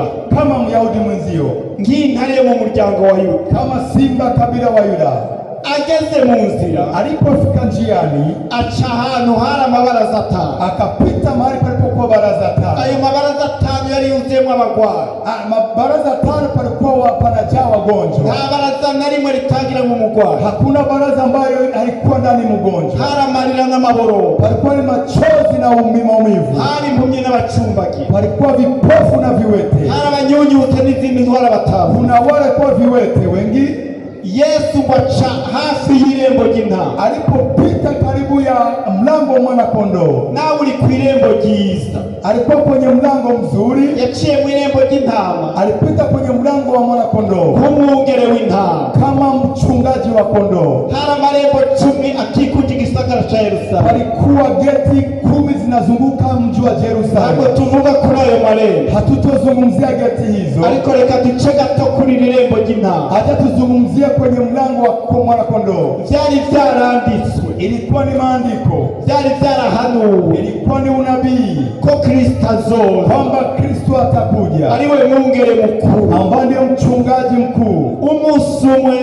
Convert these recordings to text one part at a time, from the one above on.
Yuda, kama Myahudi mwenzio, nk'intare mu muryango wa Yuda, kama simba kabila wa Yuda. Ageze mu nzira, alipofika njiani, aca ahantu hari amabaraza atanu, akapita mahali palipokuwa baraza tano. Ayo mabaraza atanu yari yuzuyemwo abagwayi. Mabaraza tano palikuwa panajaa wagonjwa. Nta baraza na rimwe ritagira umugwayi. Hakuna baraza ambayo halikuwa ndani mgonjwa. Hari amarira n'amaborogo, palikuwa ni machozi na maumivu. Hari impumyi n'abacumbagira, palikuwa vipofu na viwete. Hari abanyunyute n'izindi ndwara batavu. Kuna wale kwa viwete wengi. Yesu wacha hafi y'irembo ry'intama, alipopita karibu ya mlango mwana kondoo. Nawe uri ku irembo ryiza, alikuwa kwenye mlango mzuri. Yaciye mu irembo ry'intama, alipita kwenye mlango wa mwana kondoo nk'umwungere w'intama, kama mchungaji wa kondoo. Hari amarembo 10 akikuje igisagara ca Yerusalemu. Palikuwa geti 10 zinazunguka mji wa Yerusalemu. Ntabwo tuvuga kuri ayo marembo, hatutozungumzia geti hizo, ariko reka duce gato kuri irembo ry'intama. Acha tuzungumzia kwenye mlango wa mwana kondoo. Vyari vyaranditswe, ilikuwa ni maandiko, vyari vyarahanuwe, ilikuwa ni unabii ko Kristo azoza, kwamba Kristo atakuja, ariwe mwungere mukuru, ambaye ndiye mchungaji mkuu. Umunsi umwe,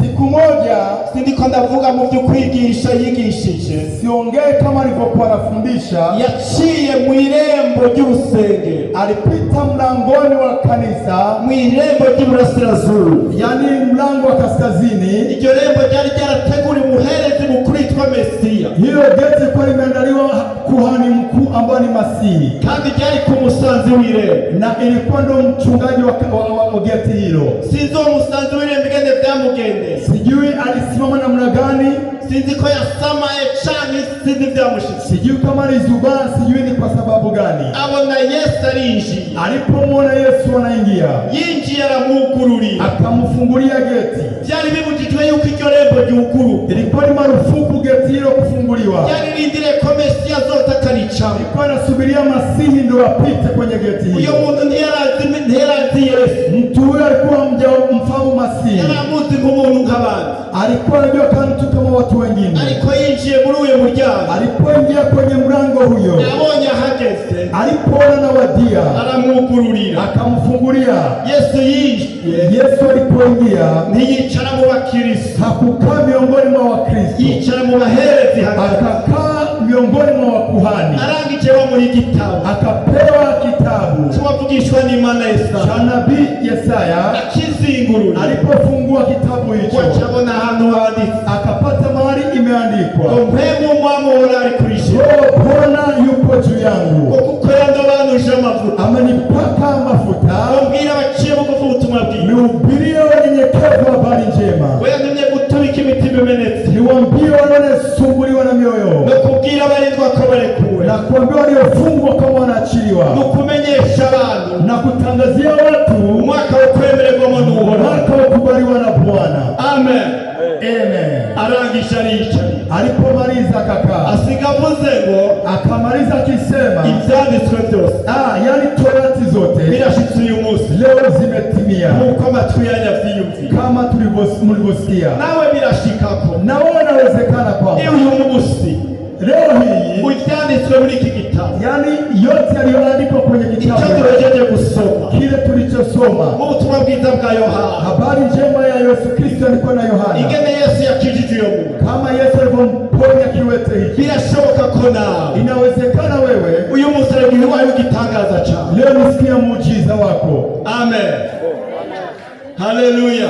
siku moja, sindiko ndavuga mu byo kwigisha yigishije, siongee kama alivyokuwa anafundisha, yaciye mu irembo ry'urusengero, alipita mlangoni wa kanisa, mu irembo ry'iburasirazuba, yani mlango wa kaskazini. Iryo rembo ryari ryarateguriwe umuherezi mukuru yitwa Mesiya. Hilo geti kwa limeandaliwa kuhani mkuu ambaye ni Masihi, kandi ryari ku musanzi w'irembo, na ilikuwa ndo mchungaji wa geti hilo. Sinzi uwo musanzi w'irembo ingene vyamugende, sijui alisimama namna gani, sinzi ko yasamaye canke sinzi vyamushitse, sijui kama alizubaa, sijui ni kwa sababu gani. Abona Yesu arinjiye, alipomwona Yesu anaingia, yinjiye aramwugururira, akamfungulia geti. Vyari bibujijwe yuko iryo rembo ryuguru, ilikuwa ni marufuku geti hilo kufunguliwa. Vyari rindire ko Mesiya azoza akaricaho, ilikuwa nasubiria Masihi ndio apite kwenye geti hilo. Uyo muntu ntiyarazi Yesu, mtu huyo alikuwa mfahamu Masihi, yaramuzi nk'umuntu nk'abandi, alikuwa anajua kama mtu kama watu wengine. Ariko yinjiye muri uyo muryango, alipoingia kwenye mlango huyo, yabonye ahageze, alipoona na wadia, aramwugururira, akamfungulia. Yesu yinjiye, Yesu alipoingia, ntiyicara mu bakristo, hakukaa miongoni mwa Wakristo, yicara mu baherezi, akakaa miongoni mwa wakuhani. Arangije bamuha igitabo, akapewa kitabu cy'uwavugishwa n'Imana Yesaya, cha nabii Yesaya. akizingurura, alipofungua kitabu hicho, akabona ahantu handitse, akapata mahali imeandikwa, Mpemu w'Umwami ari kuri je, Bwana yuko juu yangu, kuko yandobanuje amavuta, amenipaka mafuta, ambwira abaciye bugufi ubutumwa bwiza, nihubirie wanyenyekevu habari njema, yantumye gutubika imitima imenetse, niwaambie wanaosumbuliwa na mioyo, no kubwira abarindwa ko barekuwe, na kuambia waliofungwa kama wanaachiliwa, no kumenyesha abantu, na kutangazia watu umwaka wo kwemererwamo n'Uhoraho, mwaka wo kubaliwa na Bwana. Amen. Amen. Arangisha aricaye, alipomaliza akakaa, asiga avuze ngo, akamaliza akisema, ivyanditswe byose, yani Torati zote birashitse uyu munsi, leo zimetimia, nkuko amatwi yanyu avyiyumvira, kama tulivyosikia. nawe birashikako, na wewe inawezekana kwamba uyu munsi, leo hii ivyanditswe muri iki gitabo, yani yote yaliyoandikwa kwenye kitabu, icyo turejeje gusoma, kile tulichosoma, mu butumwa bwiza bwa Yohana, habari njema ya Yesu Kristo alikuwa na Yohana, ingene Yesu yakijije uyo muntu, kama Yesu alivyoponya kiwete hiki. birashoboka ko nawe, inawezekana wewe uyu munsi ari ugitangaza cyane. leo nisikia muujiza wako. Amen. Haleluya.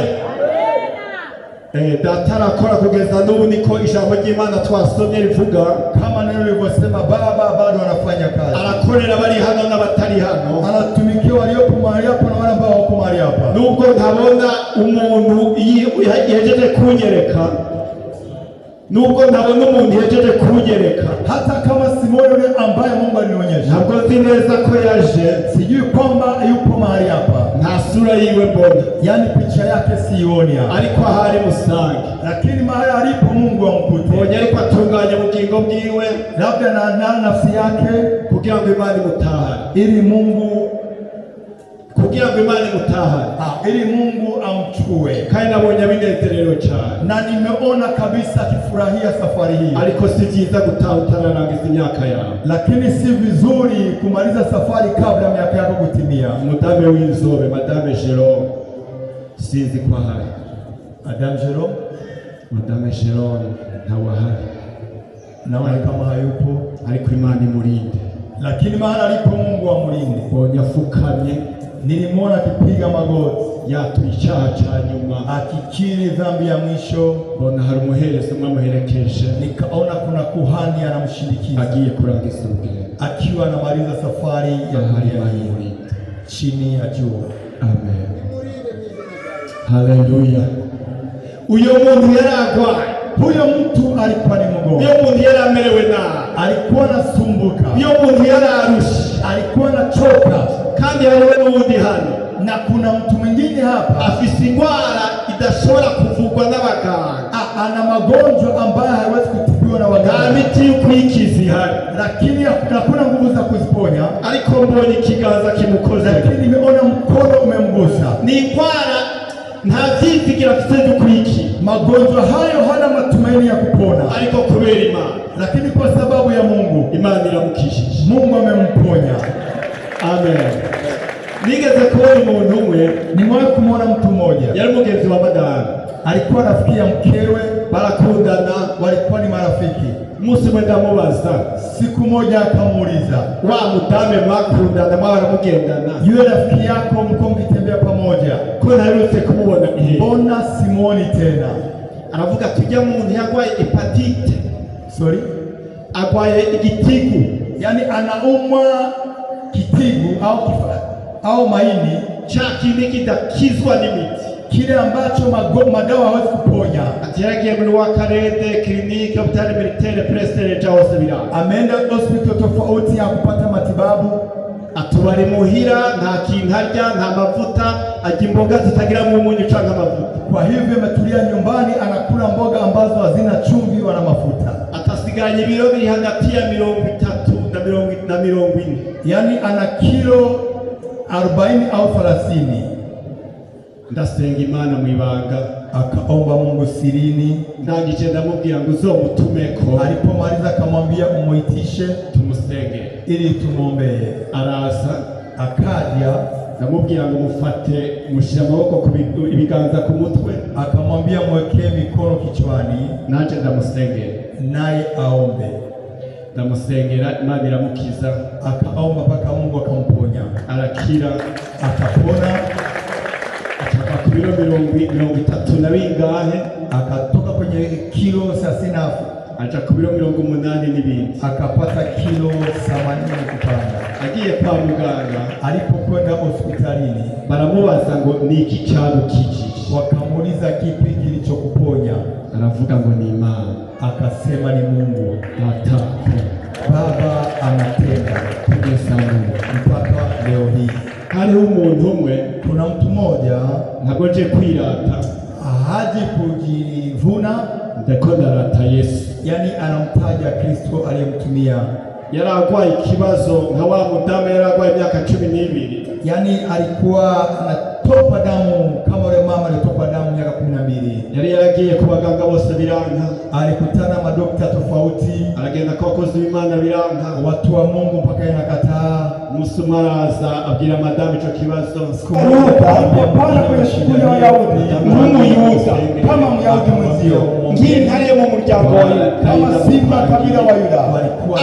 Data arakora kugeza n'ubu, niko ijambo ry'Imana twasomye rivuga, kama neno lilivyosema, Baba bado anafanya kazi, arakorera bari hano n'abatari hano, anatumikia waliopo mahali hapa na wale ambao wako mahali hapa. Nubwo ntabona umuntu yejeje kunyereka, hata kama Simoni yule ambaye Mungu alinionyesha, ntabwo nzi neza ko yaje, sijui kwamba yupo mahali hapa, nta sura yiwe mbona, yani picha yake sioni hapa, ariko ahari musange, lakini mahali alipo Mungu amkute, onye ariko atunganya ubugingo bwiwe, labda na nafsi yake, kugira ngo Imana imutahane, ili Mungu kugira ngo Imana imutahe, ili Mungu amchukue. kandi nabonye abinezerewe cyane, Na nimeona kabisa akifurahia safari hii. ariko si byiza gutaha utararangiza imyaka yawe. Lakini si vizuri kumaliza safari kabla miaka yako kutimia. Madame w'inzobe, Madame Jerome, sinzi ko ahari. Madame Jerome, Madame Jerome ntawahari, naona kama hayupo, ariko Imana imurinde. lakini mahali alipo Mungu amlinde. Mbonye afukamye, Nilimwona akipiga magoti, yatuye icyaha cya nyuma, akikiri dhambi ya mwisho. mbona hari umuhereza umwe amuherekeje, Nikaona kuna kuhani anamshindikiza agiye kurangiza urugendo. akiwa anamaliza safari ya Ahari dunia Imana hii imurinde. chini ya jua. Amen. Haleluya. Uyo muntu yaragwaye, Huyo mtu alikuwa ni mgonjwa, uyo muntu yaramerewe nabi, alikuwa anasumbuka, uyo muntu yararushe, alikuwa anachoka. kandi hariho n'uwundi hano Na kuna mtu mwingine hapa afise indwara idashobora kuvugwa n'abaganga, ana magonjwa ambayo haiwezi kutibiwa na nta waganga, miti y'ukwikiza ihari, lakini hakuna nguvu za kuziponya. ariko mbonye ikiganza kimukoze. Lakini nimeona mkono umemgusa. Ni indwara nta vyizigira afise vy'ukwiki, Magonjwa hayo hana matumaini ya kupona, ariko kubera Imana, lakini kwa sababu ya Mungu, Imana iramukishije. Mungu amemponya. Amen. Nigeze kubona umuntu umwe, Nimewahi kumwona mtu mmoja, yari mugenzi wa Madame, alikuwa rafiki ya mkewe, barakundana. walikuwa ni marafiki. Umunsi umwe ndamubaza, Siku moja akamuuliza, wa mudame mwakundana mwahora mugendana, yule rafiki yako mko mkitembea pamoja, ko ntarutse kumubona ihe? mbona simuoni tena? Aravuga tujya muntu yagwaye hepatite, Sorry, agwaye igitigu, yani anaumwa kitigu au maini, cha kindi kidakizwa n'imiti. kile ambacho madawa hawezi kuponya. Ati yaragiye muri Wakarede klinike hopitali militaire Prestige hose biranga. Ameenda hospitali tofauti ya kupata matibabu. Atubari muhira nta kintu arya, nta mavuta, ajya imboga zitagira mu munyu cyangwa amavuta. Kwa hivyo ametulia nyumbani, anakula mboga ambazo hazina chumvi wala mafuta. Atasiganye ibiro biri hagati ya 30 na 40, yani ana kilo 40 au 30. Ndasenga Imana mu ibanga, akaomba Mungu sirini. ndangije ndamubwira ngo uzomutumeko. Alipomaliza akamwambia umuitishe tumusenge ili tumwombee. Araza, akaja, ndamubwira ngo mufate, mushyira amaboko ibiganza ku mutwe, akamwambia mwekee mikono kichwani, nanje ndamusengera, naye aombe. Ndamusengera, Imana iramukiza, akaomba mpaka Mungu akamponya, arakira, akapona. Akatoka ku biro 30 na bingahe, akatoka kwenye kilo 30 aja ku biro 80 n'ibindi, akapata kilo 80 kupanda. Agiye kwa muganga, alipokwenda hospitalini, baramubaza ngo niki cyarukijije, wakamuuliza kipi kilichokuponya? Aravuga ngo ni Imana. Akasema ni Mungu. Atako Baba anatenda kugeza mpaka leo hii. Hariho umuntu umwe, kuna mtu mmoja, ntabwo nje kwirata, haji kujivuna, ndiko ndarata Yesu, yani anamtaja Kristo aliyemtumia. Yaragwaye ikibazo nka wa mudame, yaragwaye imyaka 12, yani alikuwa anatopa damu kama yule mama alitopa damu miaka 12. Yari yaragiye ku baganga bose biranka, alikutana madokta tofauti, aragenda kwa bakozi b'Imana biranka, watu wa Mungu mpaka inakataa. Musa araza abwira Madame ico kibazo, hapana kwenye shughuli ya Wayahudi, nk'umuyuda, kama Myahudi mwenzio, nk'intare mu muryango wa Yuda, kama simba kabila wa Yuda.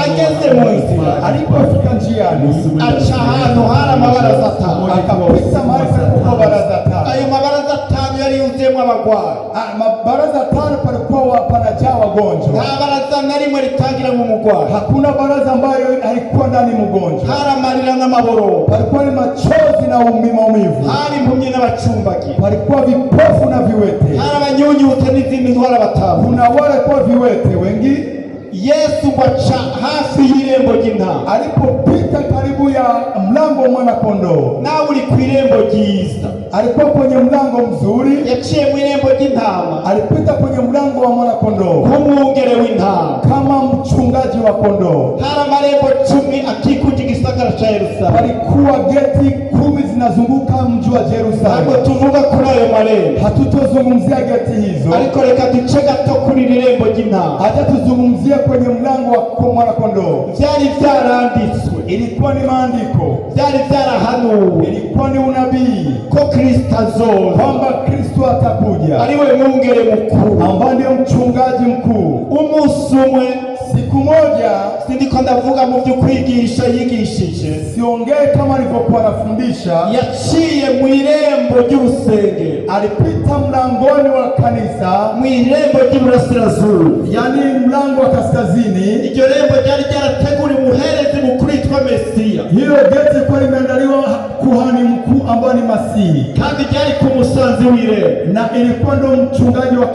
Ageze mu nzira, alipofika njiani, aca ahantu hari amabaraza 5, akapita mahali palikuwa baraza 5. Ayo mabaraza 5 yari yuzuyemo abagwayi. Mabaraza 5 palikuwa panajaa wagonjwa. Nta baraza na rimwe ritangira mu mugwayi. Hakuna baraza ambayo halikuwa ndani mgonjwa. Hari amarira n'amaboro, palikuwa ni machozi na maumivu. Hari impumyi n'abacumbagi, palikuwa vipofu na viwete. Hari abanyunyute n'izindi ndwara batavu. Kuna wale kwa viwete wengi. Yesu baca hafi y'irembo ry'intama, alipopita karibu ya mlango wa mwana kondoo. Nawe uri ku irembo ryiza, alikuwa kwenye mlango mzuri. Yaciye mu irembo ry'intama, alipita kwenye mlango wa mwana kondoo nk'umwungere w'intama, kama mchungaji wa kondoo. Hari amarembo 10 akikuje igisagara cha Yerusalemu. Palikuwa geti 10 zinazunguka mji wa ntabwo Yerusalemu. tuvuga kuri ayo marembo, Hatutozungumzia geti hizo, ariko reka duce gato kuri iri rembo ry'intama. hata tuzungumzie kwenye mlango wa mwana kondoo. Byari byaranditswe, Ilikuwa ni maandiko, byari byarahanuwe ilikuwa ni unabii ko Kristo azoza, kwamba Kristo atakuja, ari we mwungere mukuru. ambaye ndiye mchungaji mkuu. Umunsi umwe, Siku moja, sindiko ndavuga mu byo kwigisha yigishije, siongee kama alivyokuwa anafundisha, yaciye mu irembo ry'urusengero, alipita mlangoni wa kanisa, mu irembo ry'iburasirazuba. yani mlango wa kaskazini. Iryo rembo ryari ryarateguriwe umuherezi mukuru yitwa Mesiya, Hilo geti lilikuwa limeandaliwa kuhani mkuu ambaye ni Masihi, kandi ryari ku musanzi w'irembo. na ilikuwa ndo mchungaji wa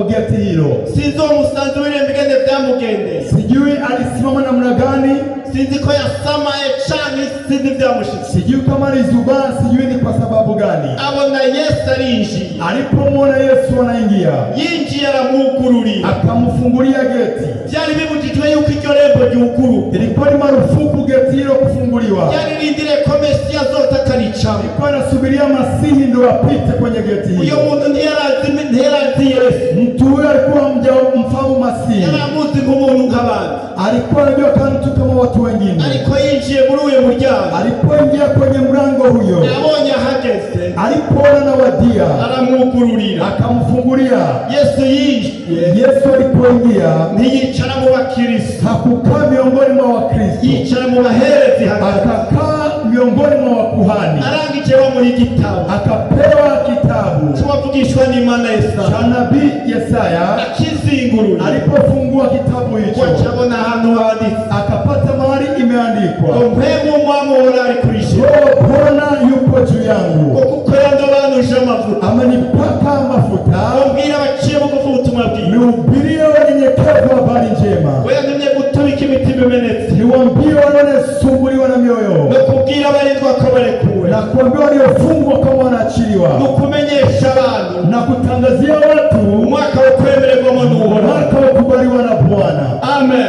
geti hilo. Sinzi uwo musanzi w'irembo ingene byamugendeye, Sijui alisimama namna gani, sinzi ko yasamaye canke sinzi vyamushitse. sijui kama alizubaa, sijui ni kwa sababu gani. Abona Yesu arinjiye, Alipomwona Yesu anaingia, yinjiye aramwugururira. akamfungulia geti. Byari bibujijwe yuko iryo rembo ryuguruka, Ilikuwa ni marufuku geti hilo kufunguliwa. byari rindiriye ko Mesiya azoza akaricamo. Ilikuwa inasubiria Masihi ndo apite kwenye geti Uyo hilo. muntu ntiyarazi Yesu, Mtu huyo alikuwa mfahamu Masihi, yaramuzi nk'umuntu nk'abandi, alikuwa anajua kama mtu kama watu wengine. ariko yinjiye muri uyo muryango, Alipoingia kwenye mlango huyo, yabonye ahageze, alipoona na wadia, aramwugururira. akamfungulia. Yesu yinjiye, Yesu alipoingia, ntiyicara mu bakristo, hakukaa miongoni mwa Wakristo, yicara mu baherezi hagati. akakaa miongoni mwa wakuhani, Arangije bamuha igitabo akapewa kitabu cy'uwavugishwa n'Imana Yesaya, cha nabii Yesaya. akizingurura Alipofungua kitabu hicho, wacabona ahantu handitse akapata mahali imeandikwa, ngo mpemu umwami uhora ari kuri je, Roho Bwana yupo juu ngo yangu, kuko yandobanuje amavuta, amenipaka mafuta ngo mbwira abaciye bugufi ubutumwa bwiza, nihubirie wanyenyekevu habari njema, ngo yantumye gutubika imitima imenetse, niwaambie wanaosumbuliwa na mioyo, no kubwira abarindwa ko barekuwe, na kuambia waliofungwa kama wanaachiliwa, no kumenyesha abantu na kutangazia watu umwaka wo kwemererwamo n'uhoraho. mwaka wa kubaliwa na Bwana. Amen.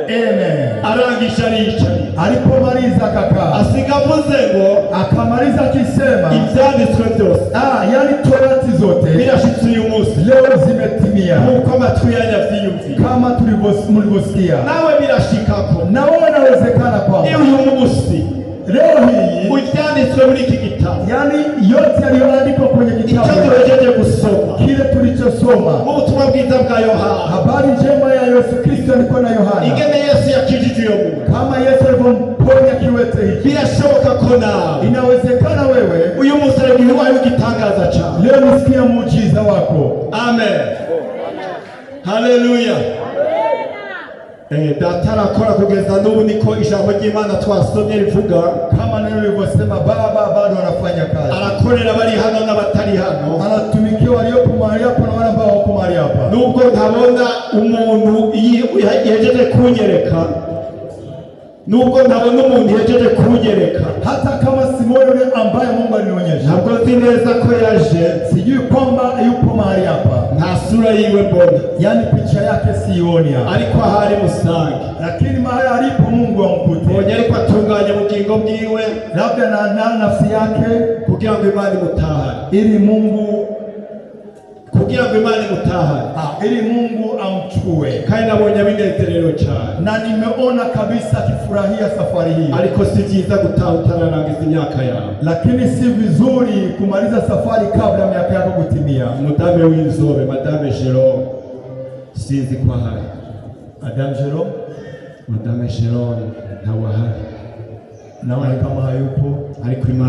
Amen. Arangije aricaye, Alipomaliza akakaa, asiga avuze ngo akamaliza akisema, ibyanditswe byose yani torati zote birashitse uyu munsi leo zimetimia, nk'uko amatwi yanyu avyiyumviye. kama mlivyosikia. Nawe birashikako Na wewe inawezekana kwamba iyo uyu munsi leo hii, ibyanditswe muri iki gitabo, yani yote yaliyoandikwa kwenye icyo kitabu, tuhejeje gusoma kile tulichosoma, mu butumwa bwiza bwa Yohana, habari njema ya Yesu Kristo alikuwa na Yohana, ingene Yesu yakijije uyo muntu, kama Yesu alipomponya kiwete hiki, birashoboka ko nawe inawezekana wewe uyu munsi aragira uwaye igitangaza cyawe. leo nisikia muujiza wako. Amen. Haleluya. Data arakora kugeza n'ubu, niko ijambo ry'Imana twasomye rivuga. Kama neno lilivyosema, Baba bado anafanya kazi, Arakorera bari hano n'abatari hano, anatumikia waliopo mahali hapa na wale ambao wako mahali hapa. nubwo ntabona umuntu yejeje kunyereka, nubwo ntabona umuntu yejeje kunyereka, Hata kama Simoni yule ambaye Mungu alinionyesha, ntabwo nzi neza ko yaje, sijui kwamba yupo mahali hapa, nta sura yiwe mbona, yani picha yake sioni hapa, ariko ahari musange, lakini mahali alipo Mungu amkute, mbonye ariko atunganya ubugingo bwiwe labda na nafsi yake, kugira ngo Imana imutahane, ili Mungu ili Mungu amchue. kandi nabonye abinezerewe cyane, Na nimeona kabisa akifurahia safari hii, ariko si byiza gutaha utararangiza imyaka yawe. lakini si vizuri kumaliza safari kabla ya miaka yako kutimia. Madame w'inzobe, Madame Jerome, sinzi ko ahari. Madame Jerome, Madame Jerome ntawe ahari, naona kama hayupo, ariko Imana